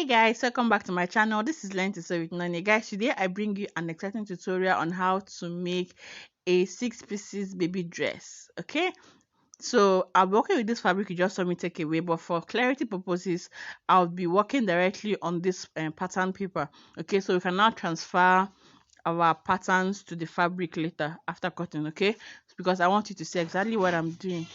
Hey guys, welcome back to my channel. This is Learn to Sew with Nani. Guys, today I bring you an exciting tutorial on how to make a 6 pieces baby dress. Okay, so I'm working with this fabric you just saw me take away, but for clarity purposes I'll be working directly on this pattern paper. Okay, so we can now transfer our patterns to the fabric later after cutting. Okay, because I want you to see exactly what I'm doing.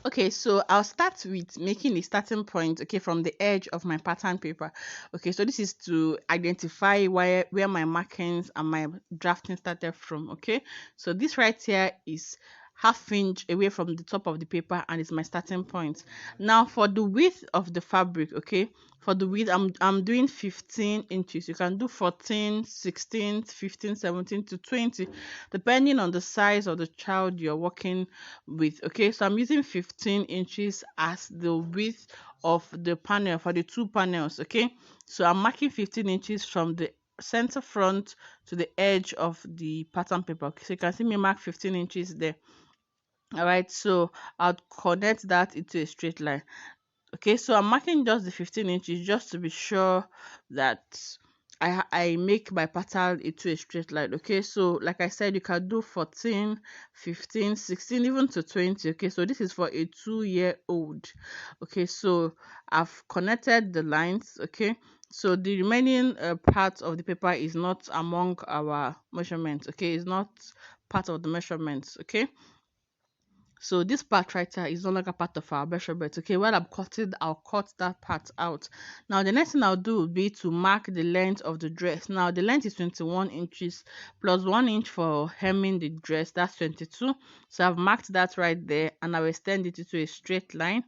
Okay, so I'll start with making a starting point, okay, from the edge of my pattern paper. Okay, so this is to identify where my markings and my drafting started from. Okay, so this right here is ½ inch away from the top of the paper and it's my starting point. Now for the width of the fabric, okay, for the width I'm doing 15 inches. You can do 14, 16, 15, 17 to 20 depending on the size of the child you're working with. Okay, so I'm using 15 inches as the width of the panel for the two panels. Okay, so I'm marking 15 inches from the center front to the edge of the pattern paper. Okay, so you can see me mark 15 inches there. All right, so I'll connect that into a straight line. Okay, so I'm marking just the 15 inches just to be sure that I make my pattern into a straight line. Okay, so like I said, you can do 14, 15, 16, even to 20. Okay, so this is for a 2-year-old. Okay, so I've connected the lines. Okay, so the remaining part of the paper is not among our measurements. Okay, it's not part of the measurements. Okay, so this part right here is no longer part of our measurement. Okay, while I'm cutting, I'll cut that part out. Now the next thing I'll do will be to mark the length of the dress. Now the length is 21 inches plus 1 inch for hemming the dress. That's 22. So I've marked that right there and I'll extend it into a straight line.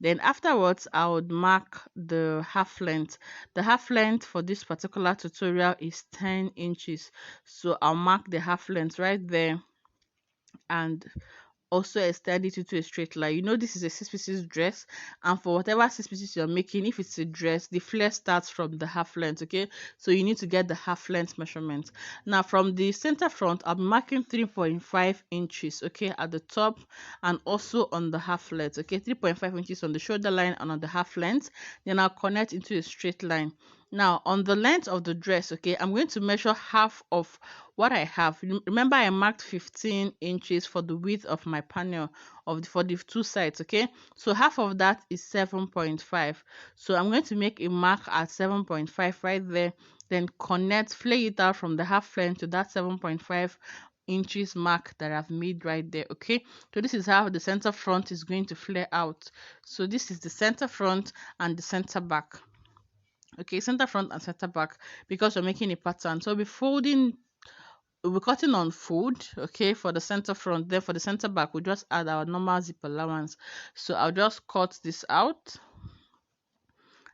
Then afterwards, I would mark the half length. The half length for this particular tutorial is 10 inches. So I'll mark the half length right there and also extend it into a straight line. You know this is a 6 pieces dress, and for whatever 6 pieces you're making, if it's a dress, the flare starts from the half length. Okay, so you need to get the half length measurement. Now from the center front, I'll be marking 3.5 inches, okay, at the top and also on the half length. Okay, 3.5 inches on the shoulder line and on the half length. Then I'll connect into a straight line. Now on the length of the dress, okay, I'm going to measure half of what I have. Remember I marked 15 inches for the width of my panel for the two sides. Okay, so half of that is 7.5. So I'm going to make a mark at 7.5 right there, then flay it out from the half length to that 7.5 inches mark that I've made right there. Okay, so this is how the center front is going to flare out. So this is the center front and the center back. Okay, center front and center back, because we're making a pattern. So we're cutting on fold, okay, for the center front. Then for the center back, we just add our normal zip allowance. So I'll just cut this out.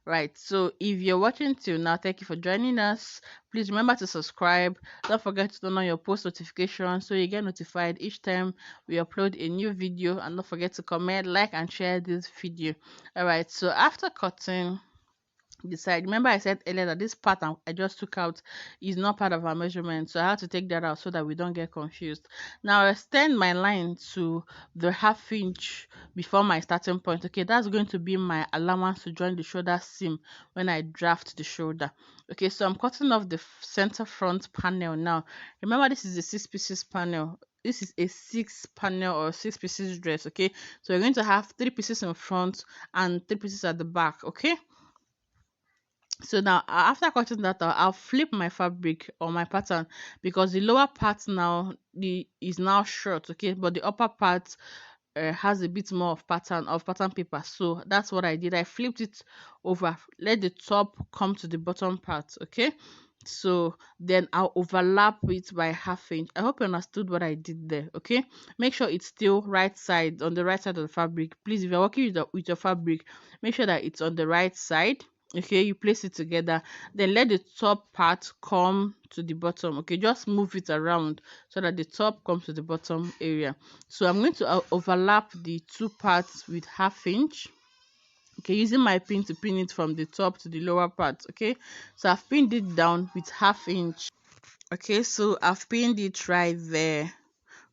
Right, so if you're watching till now, thank you for joining us. Please remember to subscribe. Don't forget to turn on your post notifications so you get notified each time we upload a new video. And don't forget to comment, like, and share this video. All right, so after cutting the side, remember I said earlier that this part I just took out is not part of our measurement, so I had to take that out so that we don't get confused. Now I extend my line to the ½ inch before my starting point. Okay, that's going to be my allowance to join the shoulder seam when I draft the shoulder. Okay, so I'm cutting off the center front panel. Now remember, this is a 6 pieces panel. This is a 6 panel or 6 pieces dress. Okay, so we're going to have 3 pieces in front and 3 pieces at the back. Okay, so now after cutting that out, I'll flip my fabric or my pattern, because the lower part now is now short. Okay, but the upper part has a bit more of pattern paper. So that's what I did. I flipped it over, let the top come to the bottom part. Okay, so then I'll overlap it by ½ inch. I hope you understood what I did there. Okay, make sure it's still right side, on the right side of the fabric. Please, if you're working with your fabric, make sure that it's on the right side. Okay, you place it together, then let the top part come to the bottom. Okay, just move it around so that the top comes to the bottom area. So I'm going to overlap the two parts with ½ inch. Okay, using my pin to pin it from the top to the lower part. Okay, so I've pinned it down with ½ inch. Okay, so I've pinned it right there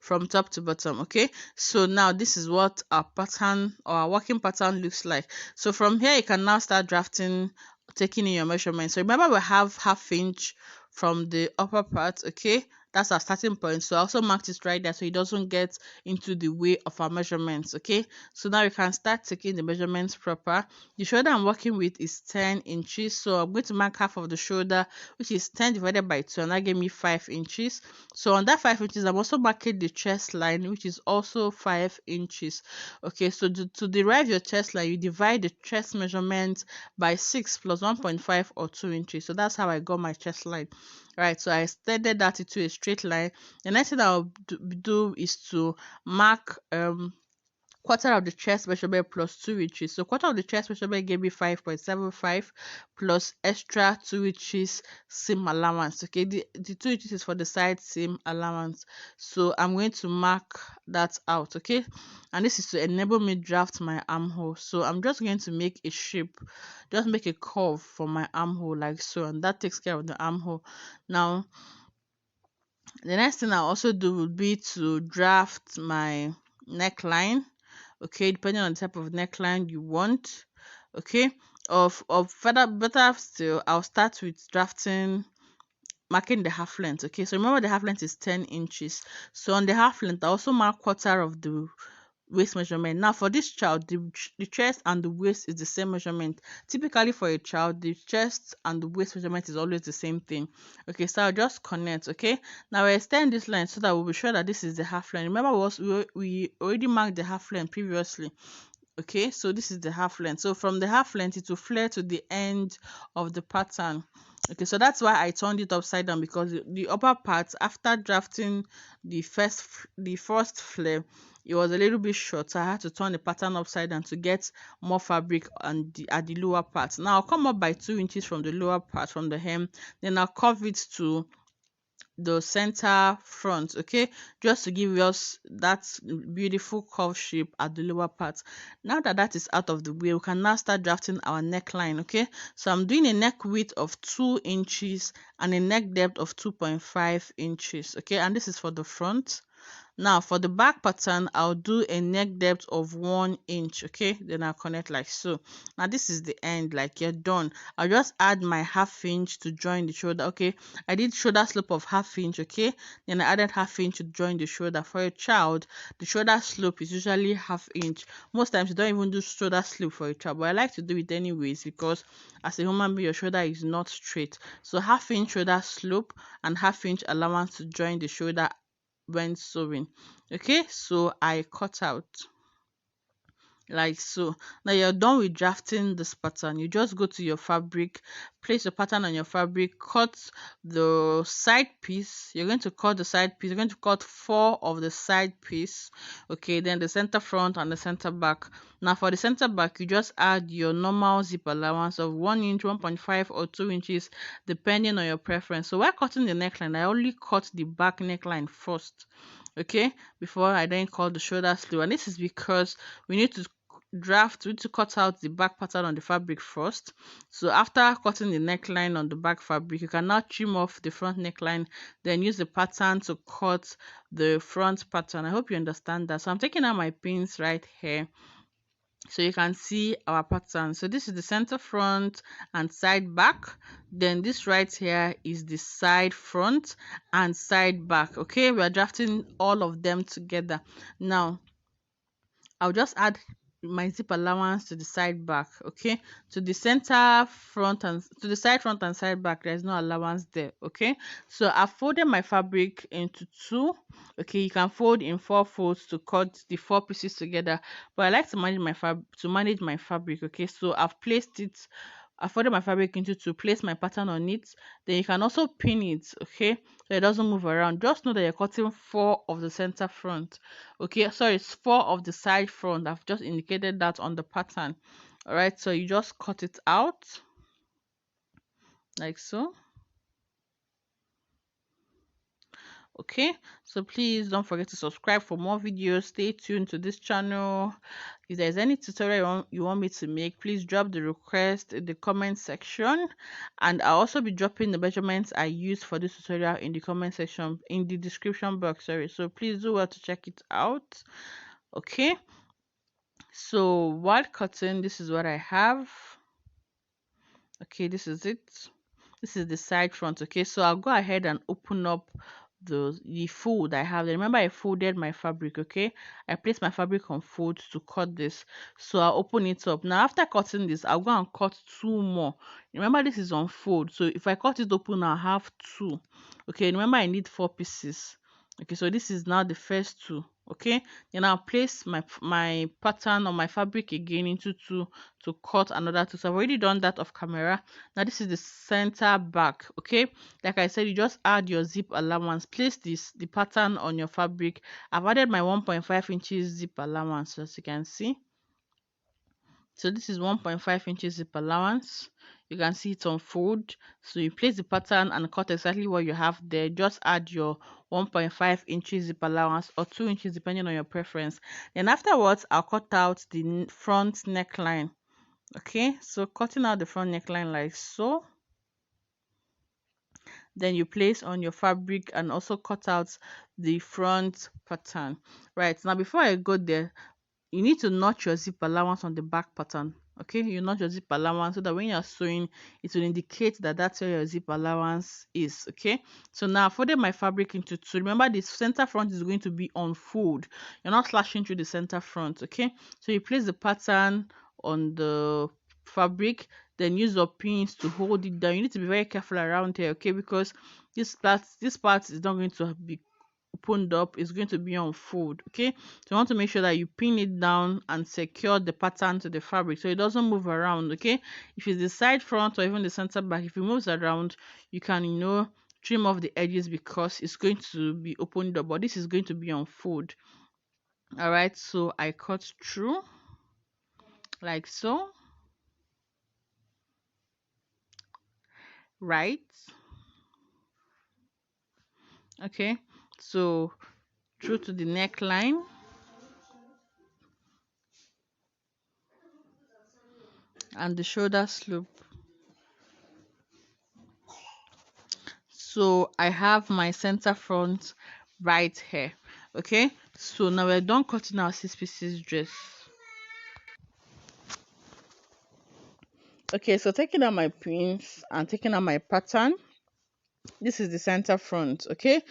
from top to bottom. Okay, so now this is what our pattern or our working pattern looks like. So from here you can now start drafting, taking in your measurements. So remember we have half inch from the upper part. Okay, that's our starting point. So I also marked it right there so it doesn't get into the way of our measurements. Okay, so now you can start taking the measurements proper. The shoulder I'm working with is 10 inches, so I'm going to mark half of the shoulder, which is 10 divided by 2, and that gave me 5 inches. So on that 5 inches, I'm also marking the chest line, which is also 5 inches. Okay, so to derive your chest line, you divide the chest measurement by 6 plus 1.5 or 2 inches. So that's how I got my chest line. Right, so I extended that into a straight line. The next thing I'll do is to mark quarter of the chest measurement plus 2 inches. So quarter of the chest measurement gave me 5.75 plus extra 2 inches seam allowance. Okay, the 2 inches is for the side seam allowance. So I'm going to mark that out. Okay, and this is to enable me draft my armhole. So I'm just going to make a shape, just make a curve for my armhole like so, and that takes care of the armhole. Now the next thing I'll also do would be to draft my neckline. Okay, depending on the type of neckline you want. Okay, of further better still, I'll start with drafting, marking the half length. Okay, so remember the half length is 10 inches. So on the half length I also mark quarter of the waist measurement. Now for this child, the chest and the waist is the same measurement. Typically for a child, the chest and the waist measurement is always the same thing. Okay, so I'll just connect. Okay, now I extend this line so that we'll be sure that this is the half length. Remember we already marked the half length previously. Okay, so this is the half length. So from the half length it will flare to the end of the pattern. Okay, so that's why I turned it upside down, because the upper part, after drafting the first flare, it was a little bit short, so I had to turn the pattern upside down to get more fabric at the lower part. Now I'll come up by 2 inches from the lower part, from the hem, then I'll curve it to the center front. Okay, just to give us that beautiful curve shape at the lower part. Now that that is out of the way, we can now start drafting our neckline. Okay, so I'm doing a neck width of 2 inches and a neck depth of 2.5 inches. Okay, and this is for the front. Now for the back pattern, I'll do a neck depth of 1 inch. Okay, then I'll connect like so. Now this is the end, like you're done. I'll just add my half inch to join the shoulder. Okay, I did shoulder slope of half inch. Okay, then I added half inch to join the shoulder. For a child, the shoulder slope is usually half inch. Most times you don't even do shoulder slope for a child, but I like to do it anyways, because as a human being your shoulder is not straight. So half inch shoulder slope and half inch allowance to join the shoulder when sewing. Okay, so I cut out like so. Now you're done with drafting this pattern. You just go to your fabric, place your pattern on your fabric, cut the side piece. You're going to cut the side piece. You're going to cut 4 of the side piece. Okay, then the center front and the center back. Now for the center back, you just add your normal zip allowance of 1 inch, 1.5 or 2 inches depending on your preference. So while cutting the neckline, I only cut the back neckline first, okay, before I then cut the shoulder sleeve. And this is because we need to cut out the back pattern on the fabric first. So after cutting the neckline on the back fabric, you can now trim off the front neckline, then use the pattern to cut the front pattern. I hope you understand that. So I'm taking out my pins right here so you can see our pattern. So this is the center front and side back, then this right here is the side front and side back. Okay, we are drafting all of them together. Now I'll just add my zip allowance to the side back. Okay, to the center front and to the side front and side back, there's no allowance there. Okay, so I've folded my fabric into 2. Okay, you can fold in 4 folds to cut the 4 pieces together, but I like to manage my fabric. Okay, so I folded my fabric into 2, place my pattern on it, then you can also pin it, okay, so it doesn't move around. Just know that you're cutting 4 of the center front. Okay, sorry, it's 4 of the side front. I've just indicated that on the pattern. All right, so you just cut it out like so. Okay, so please don't forget to subscribe for more videos. Stay tuned to this channel. If there's any tutorial you want me to make, please drop the request in the comment section, and I'll also be dropping the measurements I used for this tutorial in the comment section, in the description box, sorry. So please do well to check it out. Okay, so while cutting, this is what I have. Okay, this is it. This is the side front. Okay, so I'll go ahead and open up the fold I have. Remember, I folded my fabric. Okay, I placed my fabric on fold to cut this. So I'll open it up. Now after cutting this, I'll go and cut two more. Remember, this is on fold, so if I cut it open, I'll have two. Okay, remember, I need four pieces. Okay, so this is now the first two. Okay, then I'll place my pattern on my fabric again into two to cut another two. So I've already done that off camera. Now this is the center back. Okay, like I said, you just add your zip allowance. Place the pattern on your fabric. I've added my 1.5 inches zip allowance, as you can see. So this is 1.5 inches zip allowance. You can see it on fold. So you place the pattern and cut exactly what you have there. Just add your 1.5 inches zip allowance or 2 inches depending on your preference. Then afterwards, I'll cut out the front neckline. Okay, so cutting out the front neckline like so. Then you place on your fabric and also cut out the front pattern. Right, now before I go there, you need to notch your zip allowance on the back pattern. Okay, you notch your zip allowance so that when you're sewing, it will indicate that that's where your zip allowance is. Okay, so now I folded my fabric into two. Remember, the center front is going to be on fold. You're not slashing through the center front. Okay, so you place the pattern on the fabric, then use your pins to hold it down. You need to be very careful around here, okay, because this part is not going to be opened up, is going to be on fold. Okay, so you want to make sure that you pin it down and secure the pattern to the fabric so it doesn't move around. Okay, if it's the side front or even the center back, if it moves around, you can trim off the edges because it's going to be opened up, but this is going to be on fold. All right, so I cut through like so. Right, okay, so through to the neckline, and the shoulder slope. So I have my center front right here. Okay, so now we're done cutting our 6 pieces dress. Okay, so taking out my pins and taking out my pattern, this is the center front. Okay,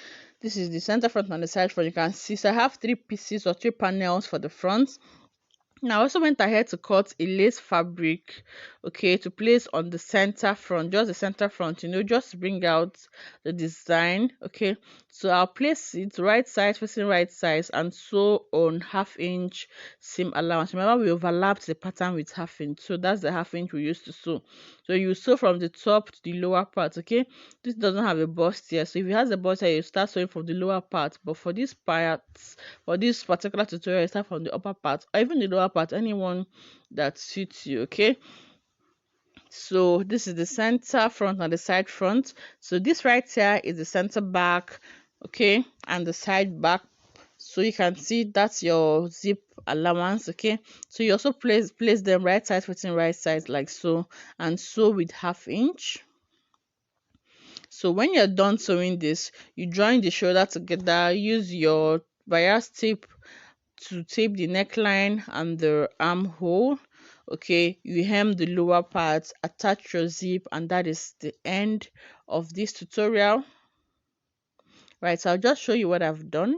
this is the center front and the side front. You can see, so I have 3 pieces or 3 panels for the front. Now I also went ahead to cut a lace fabric, okay, to place on the center front, just the center front, just to bring out the design. Okay, so I'll place it right side facing right sides and sew on 1/2 inch seam allowance. Remember, we overlapped the pattern with 1/2 inch, so that's the 1/2 inch we used to sew. So you sew from the top to the lower part. Okay, this doesn't have a bust here, so if it has a bust here, you start sewing from the lower part, but for this part, for this particular tutorial, you start from the upper part or even the lower part, anyone that suits you. Okay, so this is the center front and the side front. So this right here is the center back, okay, and the side back. So you can see that's your zip allowance. Okay, so you also place them right side facing right side like so, and sew with 1/2 inch. So when you're done sewing this, you join the shoulder together. Use your bias tape to tape the neckline and the armhole. Okay, you hem the lower part, attach your zip, and that is the end of this tutorial. Right, so I'll just show you what I've done.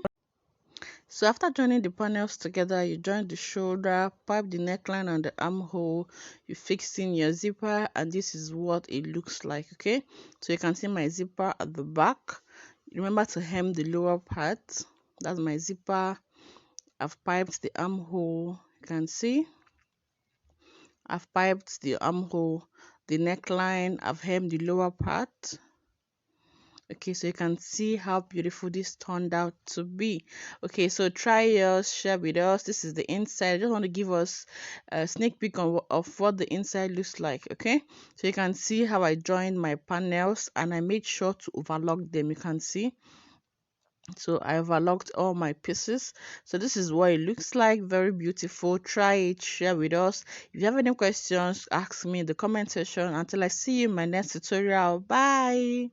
So after joining the panels together, you join the shoulder, pipe the neckline and the armhole, you fix in your zipper, and this is what it looks like. Okay, so you can see my zipper at the back. Remember to hem the lower part. That's my zipper. I've piped the armhole. You can see I've piped the armhole, the neckline. I've hemmed the lower part. Okay, so you can see how beautiful this turned out to be. Okay, so try yours, share with us. This is the inside. I just want to give us a sneak peek of what the inside looks like. Okay, so you can see how I joined my panels and I made sure to overlock them. You can see So I overlocked all my pieces. So this is what it looks like. Very beautiful. Try it, share with us. If you have any questions, ask me in the comment section. Until I see you in my next tutorial. Bye.